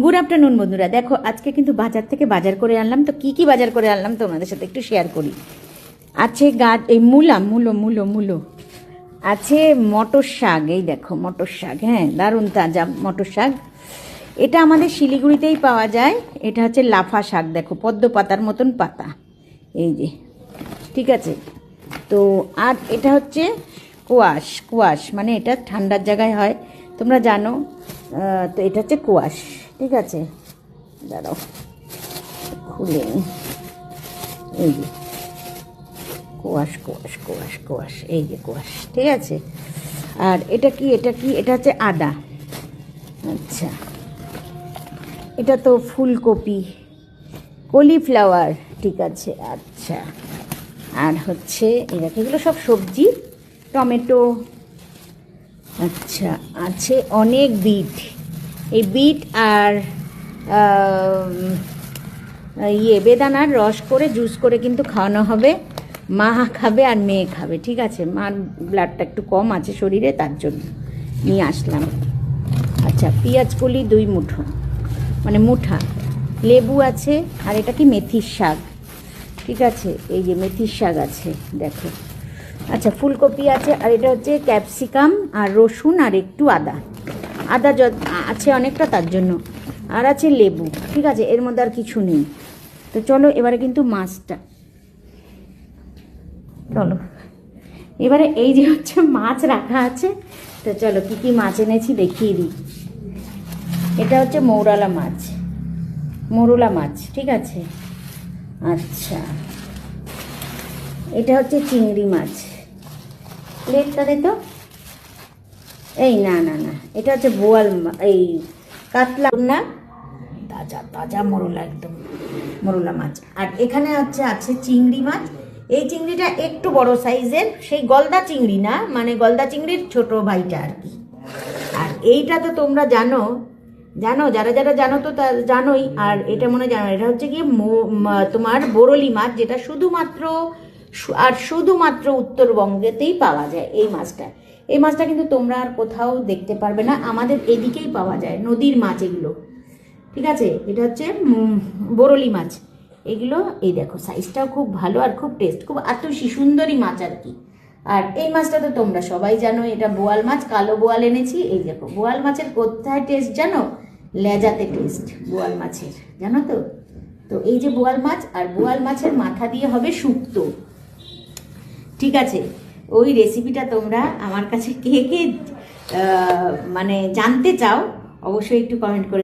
Good afternoon বন্ধুরা, দেখো আজকে কিন্তু বাজার থেকে বাজার করে আনলাম। তো কি কি বাজার করে আনলাম তোমাদের সাথে একটু শেয়ার করি। আছে এই মূলো আছে, মটর শাক, এই দেখো মটর শাক, হ্যাঁ দারুণ তাজা মটর শাক। এটা আমাদের শিলিগুড়িতেই পাওয়া যায়। এটা হচ্ছে লাফা শাক, দেখো পদ্ম পাতার মতন পাতা, এই যে, ঠিক আছে। তো আর এটা হচ্ছে কোয়াশ, মানে এটা ঠান্ডার জায়গায় হয়, তোমরা জানো। তো এটা হচ্ছে কোয়াশ, ঠিক আছে। দাঁড়াও খুলে নিই। এই যে কোয়াশ, এই যে কোয়াশ, ঠিক আছে। আর এটা কি এটা হচ্ছে আদা। আচ্ছা, এটা তো ফুলকপি, কলিফ্লাওয়ার, ঠিক আছে। আচ্ছা, আর হচ্ছে এগুলো সব সবজি, টমেটো। আচ্ছা, আছে অনেক বিট, এই বিট আর বেদানার রস করে জুস করে কিন্তু খাওয়ানো হবে। মা খাবে আর মেয়ে খাবে, ঠিক আছে। মার ব্লাডটা একটু কম আছে শরীরে, তার জন্য নিয়ে আসলাম। আচ্ছা, পেঁয়াজ কলি 2 মুঠো, মানে মুঠা, লেবু আছে, আর এটা কি মেথির শাক, ঠিক আছে। এই যে মেথির শাক আছে, দেখো। আচ্ছা, ফুলকপি আছে, আর এটা হচ্ছে ক্যাপসিকাম আর রসুন আর একটু আদা আছে অনেকটা, তার জন্য। আর আছে লেবু, ঠিক আছে। এর মধ্যে আর কিছু নেই। তো চলো এবারে কিন্তু মাছটা, চলো এবারে এই যে হচ্ছে মাছ রাখা আছে। তো চলো কী কী মাছ এনেছি দেখিয়ে দিই। এটা হচ্ছে মৌরলা মাছ, ঠিক আছে। আচ্ছা, এটা হচ্ছে চিংড়ি মাছ, প্লেটটা দে তো। এই না, এটা হচ্ছে এই কাতলা না, তাজা একদম মরুলা মাছ। আর এখানে আছে চিংড়ি মাছ। এই চিংড়িটা একটু বড় সাইজের, সেই গলদা চিংড়ি না, মানে গলদা চিংড়ির ছোট ভাইটা আর কি। আর এইটা তো তোমরা জানো, যারা জানো তো তা জানোই। আর এটা মনে জানো, এটা হচ্ছে কি তোমার বোরলি মাছ, যেটা শুধুমাত্র উত্তরবঙ্গেতেই পাওয়া যায় এই মাছটা কিন্তু তোমরা আর কোথাও দেখতে পারবে না, আমাদের এদিকেই পাওয়া যায়, নদীর মাছ এগুলো, ঠিক আছে। এটা হচ্ছে বোরলি মাছ। এগুলো এই দেখো, সাইজটাও খুব ভালো আর খুব টেস্ট, খুব আতসী সুন্দরী মাছ আর কি। আর এই মাছটা তো তোমরা সবাই জানো, এটা বোয়াল মাছ, কালো বোয়াল এনেছি। এই দেখো, বোয়াল মাছের কোথায় টেস্ট জানো? লেজাতে টেস্ট বোয়াল মাছের, জানো তো। তো এই যে বোয়াল মাছ, আর বোয়াল মাছের মাথা দিয়ে হবে শুক্তো, ঠিক আছে। ওই রেসিপিটা তোমরা আমার কাছে কে কে মানে জানতে চাও, অবশ্যই একটু কমেন্ট করে